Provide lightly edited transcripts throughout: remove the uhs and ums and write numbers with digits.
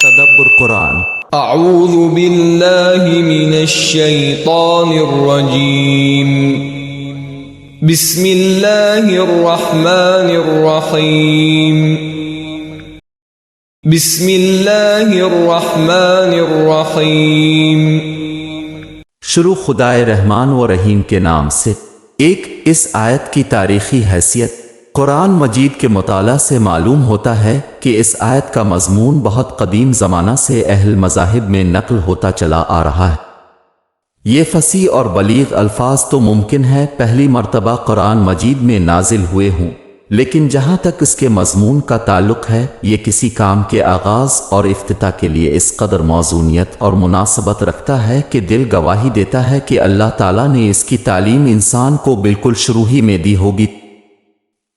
تدبر قرآن۔ اعوذ باللہ من الشیطان الرجیم، بسم اللہ الرحمن الرحیم، بسم اللہ الرحمن الرحیم۔ شروع خدائے رحمان و رحیم کے نام سے۔ ایک اس آیت کی تاریخی حیثیت قرآن مجید کے مطالعہ سے معلوم ہوتا ہے کہ اس آیت کا مضمون بہت قدیم زمانہ سے اہل مذاہب میں نقل ہوتا چلا آ رہا ہے۔ یہ فصیح اور بلیغ الفاظ تو ممکن ہے پہلی مرتبہ قرآن مجید میں نازل ہوئے ہوں، لیکن جہاں تک اس کے مضمون کا تعلق ہے، یہ کسی کام کے آغاز اور افتتاح کے لیے اس قدر موزونیت اور مناسبت رکھتا ہے کہ دل گواہی دیتا ہے کہ اللہ تعالیٰ نے اس کی تعلیم انسان کو بالکل شروع ہی میں دی ہوگی۔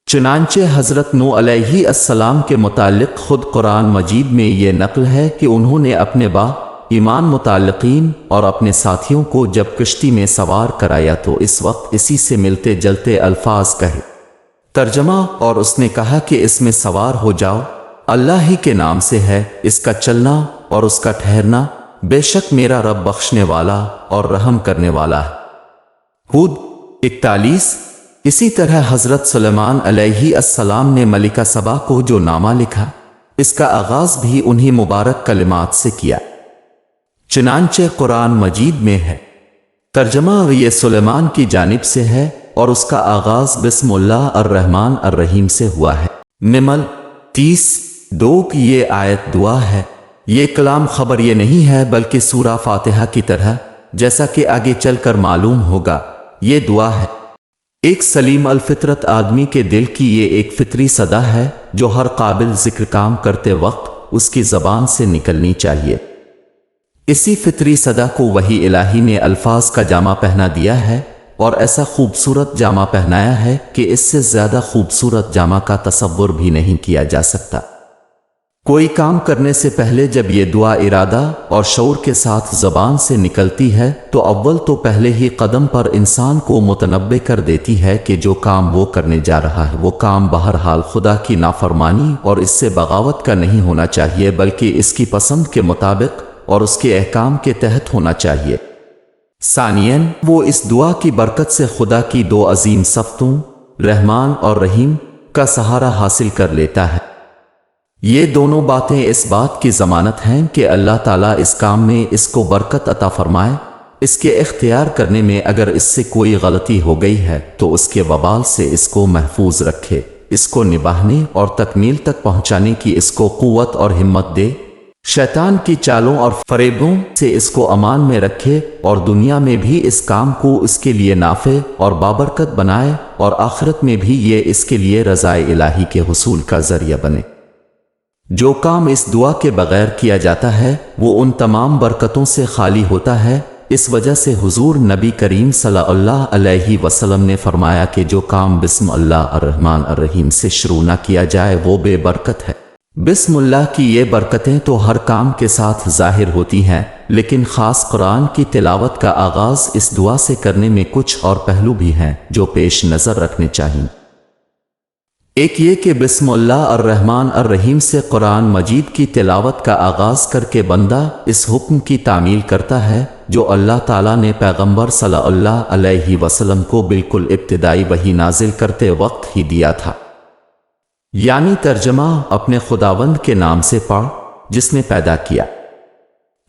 چنانچہ حضرت نوح علیہ السلام کے متعلق خود قرآن مجید میں یہ نقل ہے کہ انہوں نے اپنے ایمان متعلقین اور اپنے ساتھیوں کو جب کشتی میں سوار کرایا تو اس وقت اسی سے ملتے جلتے الفاظ کہے۔ ترجمہ: اور اس نے کہا کہ اس میں سوار ہو جاؤ، اللہ ہی کے نام سے ہے اس کا چلنا اور اس کا ٹھہرنا، بے شک میرا رب بخشنے والا اور رحم کرنے والا ہے۔ ہود 41۔ اسی طرح حضرت سلیمان علیہ السلام نے ملکہ سبا کو جو نامہ لکھا، اس کا آغاز بھی انہی مبارک کلمات سے کیا، چنانچہ قرآن مجید میں ہے۔ ترجمہ: یہ سلیمان کی جانب سے ہے اور اس کا آغاز بسم اللہ الرحمن الرحیم سے ہوا ہے۔ نمل 30:2 کی یہ آیت دعا ہے۔ یہ کلام خبر یہ نہیں ہے بلکہ سورہ فاتحہ کی طرح، جیسا کہ آگے چل کر معلوم ہوگا، یہ دعا ہے۔ ایک سلیم الفطرت آدمی کے دل کی یہ ایک فطری صدا ہے جو ہر قابل ذکر کام کرتے وقت اس کی زبان سے نکلنی چاہیے۔ اسی فطری صدا کو وحی الہی نے الفاظ کا جامہ پہنا دیا ہے، اور ایسا خوبصورت جامہ پہنایا ہے کہ اس سے زیادہ خوبصورت جامہ کا تصور بھی نہیں کیا جا سکتا۔ کوئی کام کرنے سے پہلے جب یہ دعا ارادہ اور شعور کے ساتھ زبان سے نکلتی ہے تو اول تو پہلے ہی قدم پر انسان کو متنبہ کر دیتی ہے کہ جو کام وہ کرنے جا رہا ہے وہ کام بہرحال خدا کی نافرمانی اور اس سے بغاوت کا نہیں ہونا چاہیے، بلکہ اس کی پسند کے مطابق اور اس کے احکام کے تحت ہونا چاہیے۔ ثانیاً، وہ اس دعا کی برکت سے خدا کی دو عظیم صفتوں رحمان اور رحیم کا سہارا حاصل کر لیتا ہے۔ یہ دونوں باتیں اس بات کی ضمانت ہیں کہ اللہ تعالیٰ اس کام میں اس کو برکت عطا فرمائے۔ اس کے اختیار کرنے میں اگر اس سے کوئی غلطی ہو گئی ہے تو اس کے وبال سے اس کو محفوظ رکھے، اس کو نبھانے اور تکمیل تک پہنچانے کی اس کو قوت اور ہمت دے، شیطان کی چالوں اور فریبوں سے اس کو امان میں رکھے، اور دنیا میں بھی اس کام کو اس کے لیے نافع اور بابرکت بنائے، اور آخرت میں بھی یہ اس کے لیے رضائے الہی کے حصول کا ذریعہ بنے۔ جو کام اس دعا کے بغیر کیا جاتا ہے وہ ان تمام برکتوں سے خالی ہوتا ہے۔ اس وجہ سے حضور نبی کریم صلی اللہ علیہ وسلم نے فرمایا کہ جو کام بسم اللہ الرحمن الرحیم سے شروع نہ کیا جائے وہ بے برکت ہے۔ بسم اللہ کی یہ برکتیں تو ہر کام کے ساتھ ظاہر ہوتی ہیں، لیکن خاص قرآن کی تلاوت کا آغاز اس دعا سے کرنے میں کچھ اور پہلو بھی ہیں جو پیش نظر رکھنے چاہیے۔ ایک یہ کہ بسم اللہ الرحمن الرحیم سے قرآن مجید کی تلاوت کا آغاز کر کے بندہ اس حکم کی تعمیل کرتا ہے جو اللہ تعالیٰ نے پیغمبر صلی اللہ علیہ وسلم کو بالکل ابتدائی وحی نازل کرتے وقت ہی دیا تھا، یعنی ترجمہ: اپنے خداوند کے نام سے پڑھ جس نے پیدا کیا۔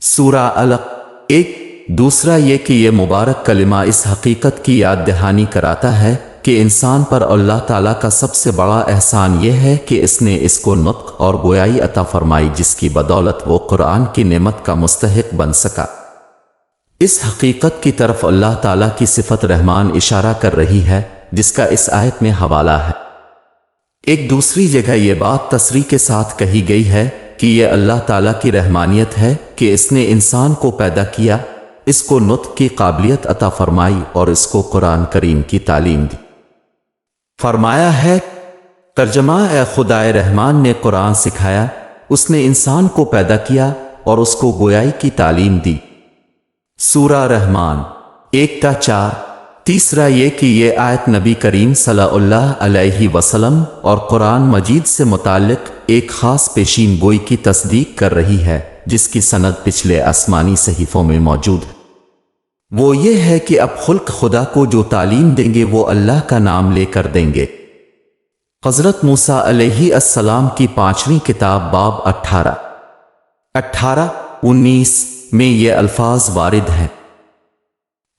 سورہ علق 1۔ دوسرا یہ کہ یہ مبارک کلمہ اس حقیقت کی یاد دہانی کراتا ہے کہ انسان پر اللہ تعالیٰ کا سب سے بڑا احسان یہ ہے کہ اس نے اس کو نطق اور گویائی عطا فرمائی، جس کی بدولت وہ قرآن کی نعمت کا مستحق بن سکا۔ اس حقیقت کی طرف اللہ تعالیٰ کی صفت رحمان اشارہ کر رہی ہے، جس کا اس آیت میں حوالہ ہے۔ ایک دوسری جگہ یہ بات تصریح کے ساتھ کہی گئی ہے کہ یہ اللہ تعالیٰ کی رحمانیت ہے کہ اس نے انسان کو پیدا کیا، اس کو نطق کی قابلیت عطا فرمائی اور اس کو قرآن کریم کی تعلیم دی۔ فرمایا ہے ترجمہ: اے خدائے رحمان نے قرآن سکھایا، اس نے انسان کو پیدا کیا اور اس کو گویائی کی تعلیم دی۔ سورہ رحمان 1-4۔ تیسرا یہ کہ یہ آیت نبی کریم صلی اللہ علیہ وسلم اور قرآن مجید سے متعلق ایک خاص پیشین گوئی کی تصدیق کر رہی ہے جس کی سند پچھلے آسمانی صحیفوں میں موجود ہے۔ وہ یہ ہے کہ اب خلق خدا کو جو تعلیم دیں گے وہ اللہ کا نام لے کر دیں گے۔ حضرت موسیٰ علیہ السلام کی 5ویں کتاب باب 18-19 میں یہ الفاظ وارد ہیں،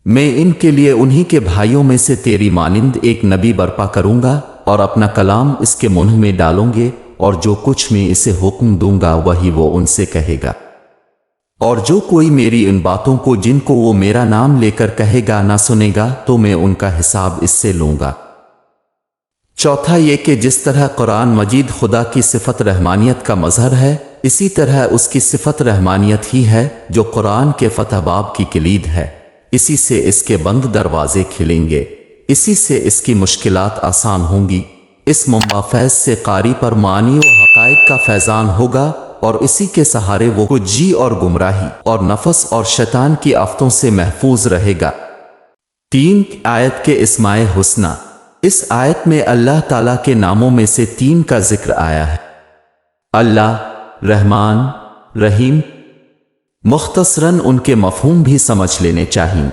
میں ان کے لیے انہی کے بھائیوں میں سے تیری مانند ایک نبی برپا کروں گا اور اپنا کلام اس کے منہ میں ڈالوں گے، اور جو کچھ میں اسے حکم دوں گا وہی وہ ان سے کہے گا، اور جو کوئی میری ان باتوں کو جن کو وہ میرا نام لے کر کہے گا نہ سنے گا تو میں ان کا حساب اس سے لوں گا۔ چوتھا یہ کہ جس طرح قرآن مجید خدا کی صفت رحمانیت کا مظہر ہے، اسی طرح اس کی صفت رحمانیت ہی ہے جو قرآن کے فتح باب کی کلید ہے۔ اسی سے اس کے بند دروازے کھلیں گے، اسی سے اس کی مشکلات آسان ہوں گی، اس منبع فیض سے قاری پر معانی و حقائق کا فیضان ہوگا، اور اسی کے سہارے وہ کجی اور گمراہی اور نفس اور شیطان کی آفتوں سے محفوظ رہے گا۔ 3 آیت کے اسماء حسنی۔ اس آیت میں اللہ تعالیٰ کے ناموں میں سے 3 کا ذکر آیا ہے، اللہ، رحمان، رحیم۔ مختصراً ان کے مفہوم بھی سمجھ لینے چاہیے۔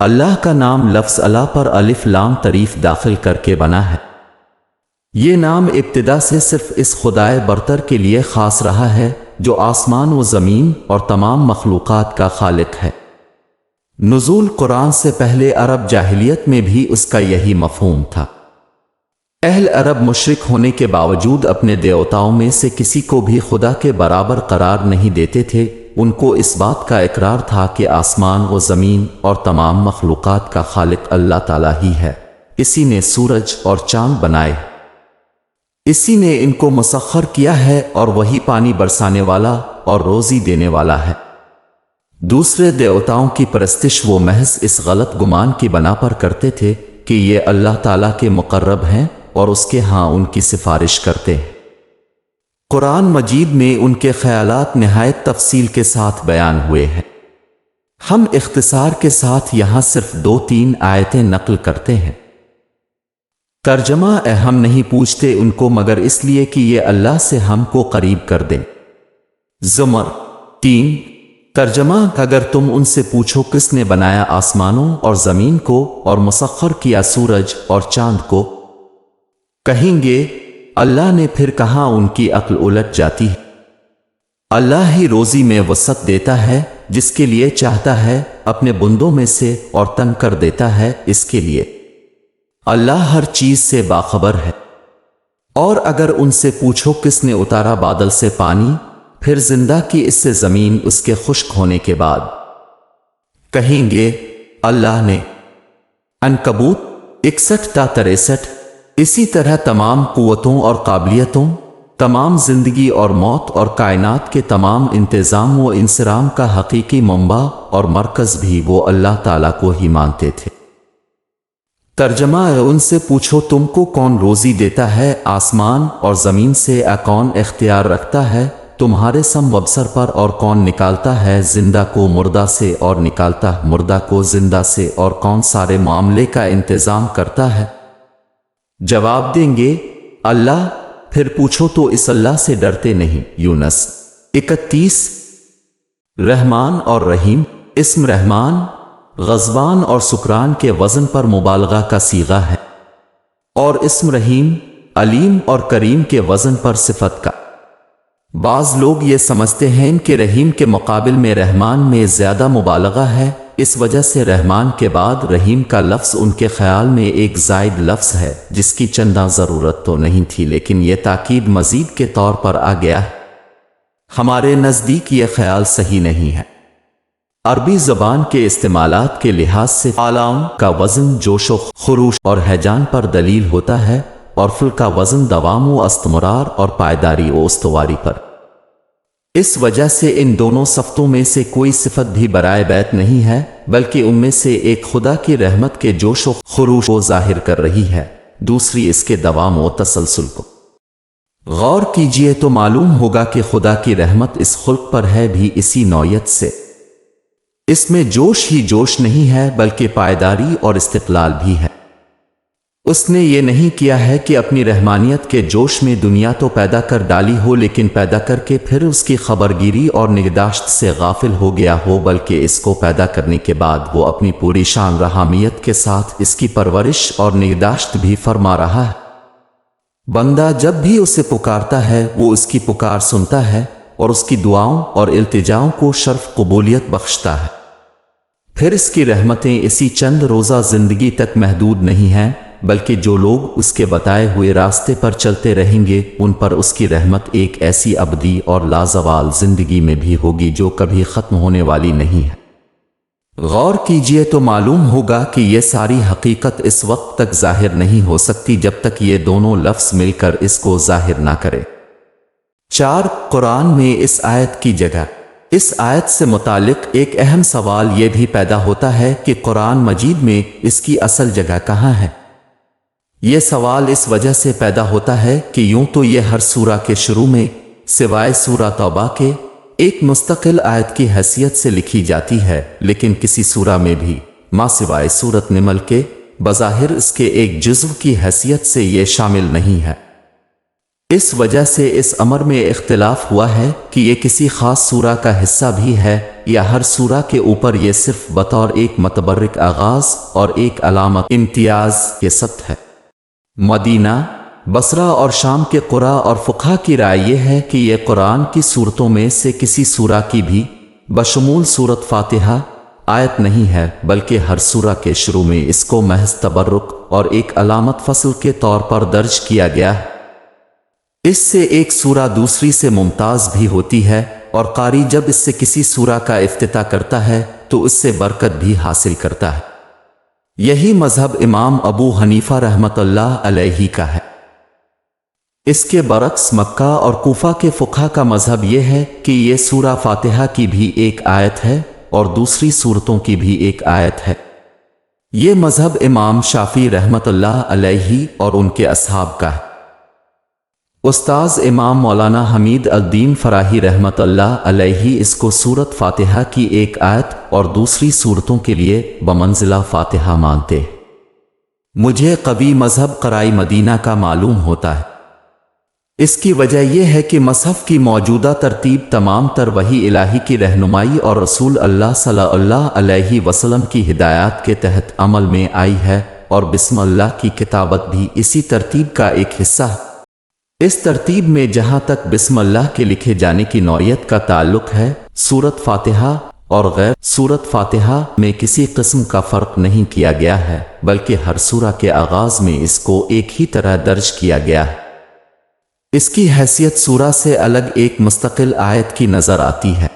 اللہ کا نام لفظ اللہ پر الف لام تعریف داخل کر کے بنا ہے۔ یہ نام ابتدا سے صرف اس خدائے برتر کے لیے خاص رہا ہے جو آسمان و زمین اور تمام مخلوقات کا خالق ہے۔ نزول قرآن سے پہلے عرب جاہلیت میں بھی اس کا یہی مفہوم تھا۔ اہل عرب مشرک ہونے کے باوجود اپنے دیوتاؤں میں سے کسی کو بھی خدا کے برابر قرار نہیں دیتے تھے۔ ان کو اس بات کا اقرار تھا کہ آسمان و زمین اور تمام مخلوقات کا خالق اللہ تعالیٰ ہی ہے۔ اسی نے سورج اور چاند بنائے، اسی نے ان کو مسخر کیا ہے، اور وہی پانی برسانے والا اور روزی دینے والا ہے۔ دوسرے دیوتاؤں کی پرستش وہ محض اس غلط گمان کی بنا پر کرتے تھے کہ یہ اللہ تعالیٰ کے مقرب ہیں اور اس کے ہاں ان کی سفارش کرتے ہیں۔ قرآن مجید میں ان کے خیالات نہایت تفصیل کے ساتھ بیان ہوئے ہیں۔ ہم اختصار کے ساتھ یہاں صرف 2-3 آیتیں نقل کرتے ہیں۔ ترجمہ ہم نہیں پوچھتے ان کو مگر اس لیے کہ یہ اللہ سے ہم کو قریب کر دیں۔ زمر 3 ترجمہ اگر تم ان سے پوچھو کس نے بنایا آسمانوں اور زمین کو اور مسخر کیا سورج اور چاند کو، کہیں گے اللہ نے، پھر کہاں ان کی عقل الٹ جاتی ہے۔ اللہ ہی روزی میں وسعت دیتا ہے جس کے لیے چاہتا ہے اپنے بندوں میں سے، اور تنگ کر دیتا ہے اس کے لیے۔ اللہ ہر چیز سے باخبر ہے۔ اور اگر ان سے پوچھو کس نے اتارا بادل سے پانی پھر زندہ کی اس سے زمین اس کے خشک ہونے کے بعد، کہیں گے اللہ نے۔ عنکبوت 61-63۔ اسی طرح تمام قوتوں اور قابلیتوں، تمام زندگی اور موت اور کائنات کے تمام انتظام و انصرام کا حقیقی منبع اور مرکز بھی وہ اللہ تعالیٰ کو ہی مانتے تھے۔ ترجمہ ان سے پوچھو تم کو کون روزی دیتا ہے آسمان اور زمین سے، کون اختیار رکھتا ہے تمہارے سم وبسر پر، اور کون نکالتا ہے زندہ کو مردہ سے اور نکالتا مردہ کو زندہ سے، اور کون سارے معاملے کا انتظام کرتا ہے۔ جواب دیں گے اللہ۔ پھر پوچھو تو اس اللہ سے ڈرتے نہیں۔ یونس 31۔ رحمان اور رحیم۔ اسم رحمان غضبان اور سکران کے وزن پر مبالغہ کا صیغہ ہے، اور اسم رحیم علیم اور کریم کے وزن پر صفت کا۔ بعض لوگ یہ سمجھتے ہیں کہ رحیم کے مقابل میں رحمان میں زیادہ مبالغہ ہے، اس وجہ سے رحمان کے بعد رحیم کا لفظ ان کے خیال میں ایک زائد لفظ ہے جس کی چندہ ضرورت تو نہیں تھی، لیکن یہ تاکید مزید کے طور پر آ گیا ہے۔ ہمارے نزدیک یہ خیال صحیح نہیں ہے۔ عربی زبان کے استعمالات کے لحاظ سے فعلاؤں کا وزن جوش و خروش اور ہیجان پر دلیل ہوتا ہے، اور فعل کا وزن دوام و استمرار اور پائیداری و استواری پر۔ اس وجہ سے ان دونوں صفتوں میں سے کوئی صفت بھی برائے بیت نہیں ہے، بلکہ ان میں سے ایک خدا کی رحمت کے جوش و خروش کو ظاہر کر رہی ہے، دوسری اس کے دوام و تسلسل کو۔ غور کیجئے تو معلوم ہوگا کہ خدا کی رحمت اس خلق پر ہے بھی اسی نوعیت سے۔ اس میں جوش ہی جوش نہیں ہے بلکہ پائیداری اور استقلال بھی ہے۔ اس نے یہ نہیں کیا ہے کہ اپنی رحمانیت کے جوش میں دنیا تو پیدا کر ڈالی ہو لیکن پیدا کر کے پھر اس کی خبرگیری اور نگہداشت سے غافل ہو گیا ہو، بلکہ اس کو پیدا کرنے کے بعد وہ اپنی پوری شان رحامیت کے ساتھ اس کی پرورش اور نگہداشت بھی فرما رہا ہے۔ بندہ جب بھی اسے پکارتا ہے وہ اس کی پکار سنتا ہے اور اس کی دعاؤں اور التجاؤں کو شرف قبولیت بخشتا ہے۔ پھر اس کی رحمتیں اسی چند روزہ زندگی تک محدود نہیں ہیں، بلکہ جو لوگ اس کے بتائے ہوئے راستے پر چلتے رہیں گے ان پر اس کی رحمت ایک ایسی ابدی اور لازوال زندگی میں بھی ہوگی جو کبھی ختم ہونے والی نہیں ہے۔ غور کیجئے تو معلوم ہوگا کہ یہ ساری حقیقت اس وقت تک ظاہر نہیں ہو سکتی جب تک یہ دونوں لفظ مل کر اس کو ظاہر نہ کرے۔ 4 قرآن میں اس آیت کی جگہ۔ اس آیت سے متعلق ایک اہم سوال یہ بھی پیدا ہوتا ہے کہ قرآن مجید میں اس کی اصل جگہ کہاں ہے؟ یہ سوال اس وجہ سے پیدا ہوتا ہے کہ یوں تو یہ ہر سورہ کے شروع میں سوائے سورہ توبہ کے ایک مستقل آیت کی حیثیت سے لکھی جاتی ہے، لیکن کسی سورہ میں بھی ماں سوائے سورۃ نمل کے بظاہر اس کے ایک جزو کی حیثیت سے یہ شامل نہیں ہے۔ اس وجہ سے اس امر میں اختلاف ہوا ہے کہ یہ کسی خاص سورہ کا حصہ بھی ہے یا ہر سورہ کے اوپر یہ صرف بطور ایک متبرک آغاز اور ایک علامت امتیاز کے ثبت ہے۔ مدینہ، بصرہ اور شام کے قراء اور فقہا کی رائے یہ ہے کہ یہ قرآن کی صورتوں میں سے کسی سورہ کی بھی بشمول سورۃ فاتحہ آیت نہیں ہے، بلکہ ہر سورہ کے شروع میں اس کو محض تبرک اور ایک علامت فصل کے طور پر درج کیا گیا ہے۔ اس سے ایک سورہ دوسری سے ممتاز بھی ہوتی ہے اور قاری جب اس سے کسی سورہ کا افتتاح کرتا ہے تو اس سے برکت بھی حاصل کرتا ہے۔ یہی مذہب امام ابو حنیفہ رحمۃ اللہ علیہ کا ہے۔ اس کے برعکس مکہ اور کوفہ کے فقہا کا مذہب یہ ہے کہ یہ سورہ فاتحہ کی بھی ایک آیت ہے اور دوسری سورتوں کی بھی ایک آیت ہے۔ یہ مذہب امام شافعی رحمۃ اللہ علیہ اور ان کے اصحاب کا ہے۔ استاذ امام مولانا حمید الدین فراہی رحمۃ اللہ علیہ اس کو سورۃ فاتحہ کی ایک آیت اور دوسری سورتوں کے لیے بمنزلہ فاتحہ مانتے ہیں۔ مجھے قوی مذہب قرائی مدینہ کا معلوم ہوتا ہے۔ اس کی وجہ یہ ہے کہ مصحف کی موجودہ ترتیب تمام تر وحی الہی کی رہنمائی اور رسول اللہ صلی اللہ علیہ وسلم کی ہدایات کے تحت عمل میں آئی ہے، اور بسم اللہ کی کتابت بھی اسی ترتیب کا ایک حصہ ہے۔ اس ترتیب میں جہاں تک بسم اللہ کے لکھے جانے کی نوعیت کا تعلق ہے، سورۃ فاتحہ اور غیر سورۃ فاتحہ میں کسی قسم کا فرق نہیں کیا گیا ہے، بلکہ ہر سورہ کے آغاز میں اس کو ایک ہی طرح درج کیا گیا ہے۔ اس کی حیثیت سورہ سے الگ ایک مستقل آیت کی نظر آتی ہے۔